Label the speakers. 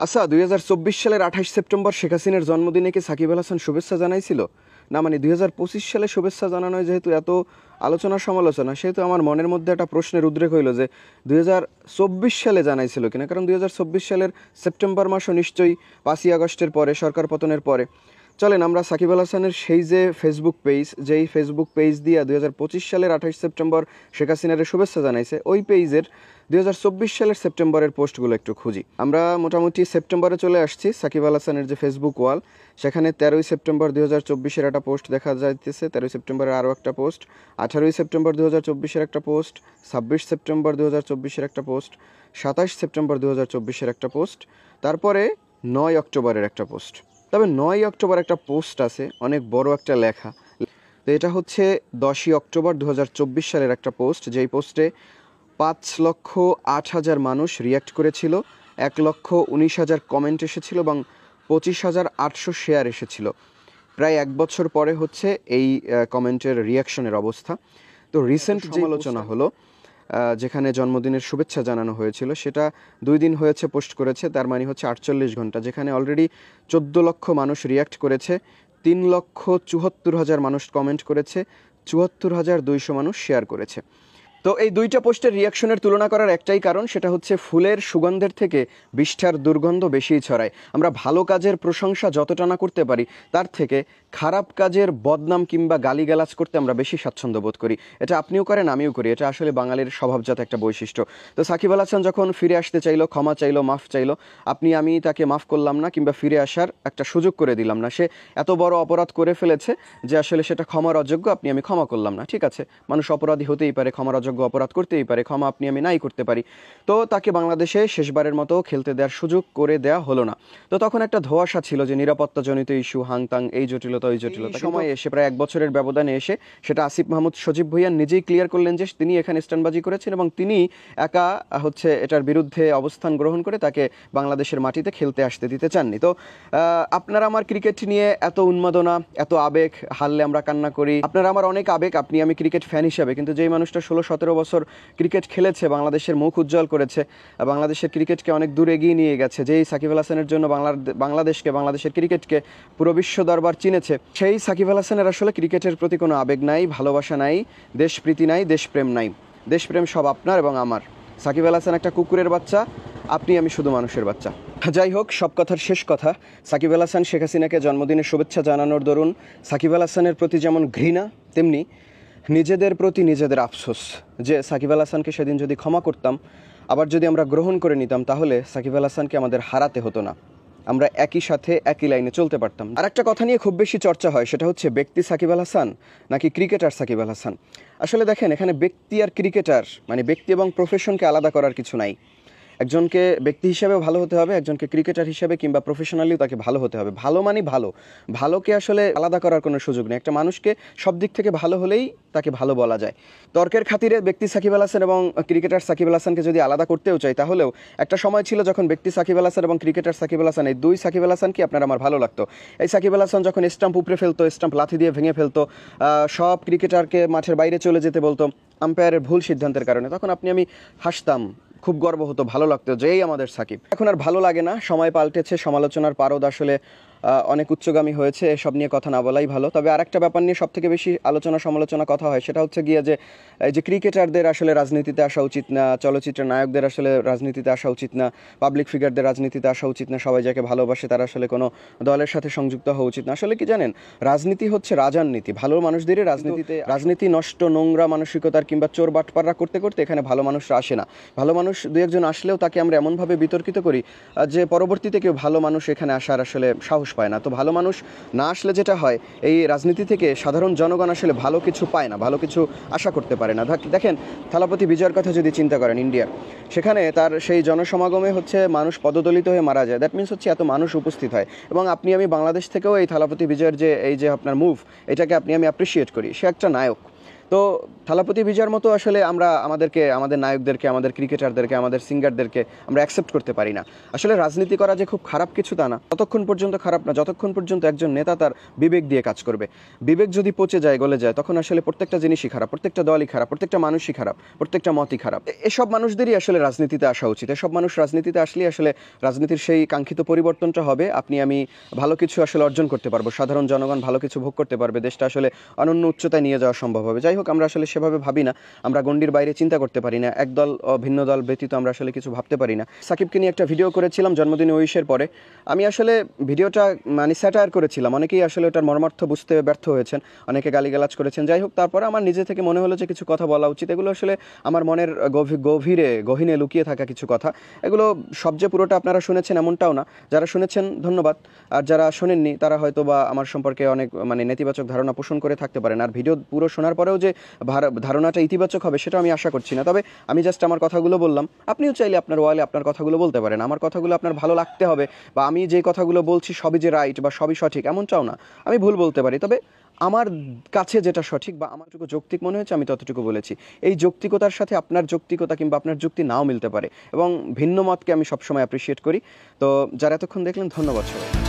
Speaker 1: আচ্ছা, 2024 সালের 28 সেপ্টেম্বর শেখ হাসিনার জন্মদিনে কি সাকিব আল হাসান শুভেচ্ছা জানাইছিল? না, মানে 2025 সালে শুভেচ্ছা জানানোয় যেহেতু এত আলোচনা সমালোচনা, সেহেতু আমার মনের মধ্যে একটা প্রশ্নের উদ্রেক হইল যে 2024 সালে জানাইছিল কিনা। কারণ 2024 সালের সেপ্টেম্বর মাসও নিশ্চয়ই 5ই আগস্টের পরে, সরকার পতনের পরে। চলেন আমরা সাকিব আল হাসানের সেই যে ফেসবুক পেজ, যেই ফেসবুক পেজ দিয়ে 2025 সালের 28 সেপ্টেম্বর শেখ হাসিনার শুভেচ্ছা জানাইছে, ওই পেজের 2024 সালের সেপ্টেম্বরের পোস্টগুলো একটু খুঁজি। আমরা মোটামুটি সেপ্টেম্বরে চলে আসছি। সাকিব আল হাসানের যে ফেসবুক ওয়াল, সেখানে 13ই সেপ্টেম্বর 2024-এর একটা পোস্ট দেখা যাইতেছে, 13ই সেপ্টেম্বরের আরও একটা পোস্ট, 18ই সেপ্টেম্বর 2024-এর একটা পোস্ট, 26 সেপ্টেম্বর 2024-এর একটা পোস্ট, 27 সেপ্টেম্বর 2024-এর একটা পোস্ট, তারপরে 9 অক্টোবরের একটা পোস্ট। তবে 9 অক্টোবর একটা পোস্ট আছে, অনেক বড় একটা লেখা। তো এটা হচ্ছে 10ই অক্টোবর 2024 সালের একটা পোস্ট, যেই পোস্টে 5,08,000 মানুষ রিয়্যাক্ট করেছিল, 1,19,000 কমেন্ট এসেছিল এবং 25,800 শেয়ার এসেছিল। প্রায় 1 বছর পরে হচ্ছে এই কমেন্টের রিয়াকশনের অবস্থা। তো রিসেন্ট যে আলোচনা হলো, যেখানে জন্মদিনের শুভেচ্ছা জানানো হয়েছিল, সেটা 2 দিন হয়েছে পোস্ট করেছে, তার মানে হচ্ছে 48 ঘন্টা, যেখানে অলরেডি 14 লক্ষ মানুষ রিয়্যাক্ট করেছে, 3,74,000 মানুষ কমেন্ট করেছে, 74,200 মানুষ শেয়ার করেছে। তো এই দুইটা পোস্টের রিয়াকশনের তুলনা করার একটাই কারণ, সেটা হচ্ছে ফুলের সুগন্ধের থেকে বিষ্ঠার দুর্গন্ধ বেশিই ছড়ায়। আমরা ভালো কাজের প্রশংসা যতটা না করতে পারি, তার থেকে খারাপ কাজের বদনাম কিংবা গালিগালাজ করতে আমরা বেশি স্বাচ্ছন্দ্য বোধ করি। এটা আপনিও করেন, আমিও করি। এটা আসলে বাঙালির স্বভাবজাত একটা বৈশিষ্ট্য। তো সাকিব আল হাসান যখন ফিরে আসতে চাইলো, ক্ষমা চাইলো, মাফ চাইলো, আমি তাকে মাফ করলাম না কিংবা ফিরে আসার একটা সুযোগ করে দিলাম না। সে এত বড় অপরাধ করে ফেলেছে যে আসলে সেটা ক্ষমার অযোগ্য, আমি ক্ষমা করলাম না। ঠিক আছে, মানুষ অপরাধী হতেই পারে, ক্ষমার অযোগ্য অপরাধ করতেই পারে, ক্ষমা আমি নাই করতে পারি। তো তাকে বাংলাদেশে শেষবারের মতো খেলতে দেওয়ার সুযোগ করে দেওয়া হলো না। তো তখন একটা ধোঁয়াশা ছিল যে নিরাপত্তাজনিত ইস্যু, হাংতাং, এই জটিলতা ওই জটিলতা। সময় এসে প্রায় 1 বছরের ব্যবধানে এসে সেটা আসিফ মাহমুদ সজীব ভুঁইয়া নিজেই ক্লিয়ার করলেন যে তিনি এখানে স্ট্যান্ডবাজি করেছেন এবং তিনি একা হচ্ছে এটার বিরুদ্ধে অবস্থান গ্রহণ করে তাকে বাংলাদেশের মাটিতে খেলতে আসতে দিতে চাননি। তো আপনারা আমার ক্রিকেট নিয়ে এত উন্মাদনা, এত আবেগ, হারলে আমরা কান্না করি, আপনারা আমার অনেক আবেগ, আমি ক্রিকেট ফ্যান হিসাবে। কিন্তু যেই মানুষটা 16-17 বছর ক্রিকেট খেলেছে, বাংলাদেশের মুখ উজ্জ্বল করেছে, বাংলাদেশের ক্রিকেটকে অনেক দূর এগিয়ে নিয়ে গেছে, যেই সাকিব আল হাসানের জন্য বাংলাদেশকে, বাংলাদেশের ক্রিকেটকে পুরো বিশ্ব দরবার চিনেছে, সেই সাকিব আল হাসানের আসলে ক্রিকেটের প্রতি কোনো আবেগ নাই, ভালোবাসা নাই, দেশপ্রীতি নাই, দেশপ্রেম নাই। দেশপ্রেম সব আপনার এবং আমার। সাকিব আল হাসান একটা কুকুরের বাচ্চা, আমি শুধু মানুষের বাচ্চা। যাই হোক, সব কথার শেষ কথা, সাকিব আল হাসান শেখ হাসিনাকে জন্মদিনের শুভেচ্ছা জানানোর দরুন সাকিব আল হাসানের প্রতি যেমন ঘৃণা, তেমনি নিজেদের প্রতি নিজেদের আফসোস যে সাকিব আল হাসানকে সেদিন যদি ক্ষমা করতাম, আবার যদি আমরা গ্রহণ করে নিতাম, তাহলে সাকিব আল হাসানকে আমাদের হারাতে হতো না, আমরা একই সাথে একই লাইনে চলতে পারতাম। আর একটা কথা নিয়ে খুব বেশি চর্চা হয়, সেটা হচ্ছে ব্যক্তি সাকিব আল হাসান নাকি ক্রিকেটার সাকিব আল হাসান। আসলে দেখেন, এখানে ব্যক্তি আর ক্রিকেটার, মানে ব্যক্তি এবং প্রফেশনকে আলাদা করার কিছু নাই। একজনকে ব্যক্তি হিসাবে ভালো হতে হবে, একজনকে ক্রিকেটার হিসাবে কিংবা প্রফেশনালিও তাকে ভালো হতে হবে। ভালো মানে ভালো, ভালোকে আসলে আলাদা করার কোনো সুযোগ নেই। একটা মানুষকে সব দিক থেকে ভালো হলেই তাকে ভালো বলা যায়। তর্কের খাতিরে ব্যক্তি সাকিব আল হাসান এবং ক্রিকেটার সাকিব আল হাসানকে যদি আলাদা করতেও চাই, তাহলেও একটা সময় ছিল যখন ব্যক্তি সাকিব আল হাসান এবং ক্রিকেটার সাকিব আল হাসান, এই দুই সাকিব আল হাসানকে আমার ভালো লাগতো। এই সাকিব আল হাসান যখন স্টাম্প উপড়ে ফেলতো, স্টাম্প লাথি দিয়ে ভেঙে ফেলতো, সব ক্রিকেটারকে মাঠের বাইরে চলে যেতে বলতো আম্পায়ারের ভুল সিদ্ধান্তের কারণে, তখন আমি হাসতাম, খুব গর্ব হতো, ভালো লাগতো যে এই আমাদের সাকিব। এখন আর ভালো লাগে না, সময় পাল্টেছে, সমালোচনার পারদ আসলে অনেক উচ্চগামী হয়েছে, এসব নিয়ে কথা না বলাই ভালো। তবে আরেকটা ব্যাপার নিয়ে সবথেকে বেশি আলোচনা সমালোচনা কথা হয়, সেটা হচ্ছে গিয়ে যে এই যে ক্রিকেটারদের আসলে রাজনীতিতে আসা উচিত না, চলচ্চিত্রের নায়কদের আসলে রাজনীতিতে আসা উচিত না, পাবলিক ফিগারদের রাজনীতিতে আসা উচিত না, সবাই যাকে ভালোবাসে তারা আসলে কোনো দলের সাথে সংযুক্ত হওয়া উচিত না। আসলে কি জানেন, রাজনীতি হচ্ছে রাজার নীতি। ভালো মানুষদেরই রাজনীতি নষ্ট, নোংরা মানসিকতার কিংবা চোর বাটপাররা করতে করতে এখানে ভালো মানুষরা আসে না। ভালো মানুষ দু একজন আসলেও তাকে আমরা এমনভাবে বিতর্কিত করি যে পরবর্তীতে কেউ ভালো মানুষ এখানে আসার আসলে সাহস পায় না। তো ভালো মানুষ না আসলে যেটা হয়, এই রাজনীতি থেকে সাধারণ জনগণ আসলে ভালো কিছু পায় না, ভালো কিছু আশা করতে পারে না। দেখেন, থালাপতি বিজয়ের কথা যদি চিন্তা করেন, ইন্ডিয়ার, সেখানে তার সেই জনসমাগমে হচ্ছে মানুষ পদদলিত হয়ে মারা যায়। দ্যাট মিনস হচ্ছে এত মানুষ উপস্থিত হয়। এবং আমি বাংলাদেশ থেকেও এই থালাপতি বিজয়ের যে এই যে আপনার মুভ, এটাকে আমি অ্যাপ্রিসিয়েট করি। সে একটা নায়ক। তো থালাপতি বিজয়ের মতো আসলে আমরা আমাদের নায়কদেরকে, আমাদের ক্রিকেটারদেরকে, আমাদের সিঙ্গারদেরকে আমরা অ্যাকসেপ্ট করতে পারি না। আসলে রাজনীতি করা যে খুব খারাপ কিছু তা না, ততক্ষণ পর্যন্ত খারাপ না যতক্ষণ পর্যন্ত একজন নেতা তার বিবেক দিয়ে কাজ করবে। বিবেক যদি পচে যায়, গলে যায়, তখন আসলে প্রত্যেকটা জিনিসই খারাপ, প্রত্যেকটা দলই খারাপ, প্রত্যেকটা মানুষই খারাপ, প্রত্যেকটা মতই খারাপ। এসব মানুষদেরই আসলে রাজনীতিতে আসা উচিত। এসব মানুষ রাজনীতিতে আসলে আসলে রাজনীতির সেই কাঙ্ক্ষিত পরিবর্তনটা হবে। আপনি আমি ভালো কিছু আসলে অর্জন করতে পারবো, সাধারণ জনগণ ভালো কিছু ভোগ করতে পারবে, দেশটা আসলে অনন্য উচ্চতায় নিয়ে যাওয়া সম্ভব হবে। যাই হোক, আমরা আসলে সেভাবে ভাবি না, আমরা গণ্ডির বাইরে চিন্তা করতে পারি না, একদল ভিন্ন দল ব্যতীত আমরা আসলে কিছু ভাবতে পারি না। সাকিবকে নিয়ে একটা ভিডিও করেছিলাম জন্মদিন উইশের পরে। আমি আসলে ভিডিওটা মানে স্যাটায়ার করেছিলাম, অনেকেই আসলে ওটার মর্মার্থ বুঝতে ব্যর্থ হয়েছেন, অনেকে গালিগালাজ করেছেন। যাই হোক, তারপরে আমার নিজে থেকে মনে হলো যে কিছু কথা বলা উচিত। এগুলো আসলে আমার মনের গভীরে লুকিয়ে থাকা কিছু কথা। এগুলো সব যে পুরোটা আপনারা শুনেছেন এমনটাও না, যারা শুনেছেন ধন্যবাদ, আর যারা শোনেননি তারা হয়তো বা আমার সম্পর্কে অনেক মানে নেতিবাচক ধারণা পোষণ করে থাকতে পারেন। আর ভিডিও পুরো শোনার পরেও যে ধারণাটা ইতিবাচক হবে সেটা আমি আশা করছি না। তবে আমি জাস্ট আমার কথাগুলো বললাম, আপনিও চাইলে আপনার ওয়ালে আপনার কথাগুলো বলতে পারেন। আমার কথাগুলো আপনার ভালো লাগতে হবে, বা আমি যে কথাগুলো বলছি সবই যে রাইট বা সবই সঠিক এমনটাও না, আমি ভুল বলতে পারি। তবে আমার কাছে যেটা সঠিক বা আমারটুকু যৌক্তিক মনে হয়েছে আমি ততটুকু বলেছি। এই যৌক্তিকতার সাথে আপনার যৌক্তিকতা কিংবা আপনার যুক্তি নাও মিলতে পারে, এবং ভিন্ন মতকে আমি সবসময় অ্যাপ্রিসিয়েট করি। তো যারা এতক্ষণ দেখলেন ধন্যবাদ সবাই।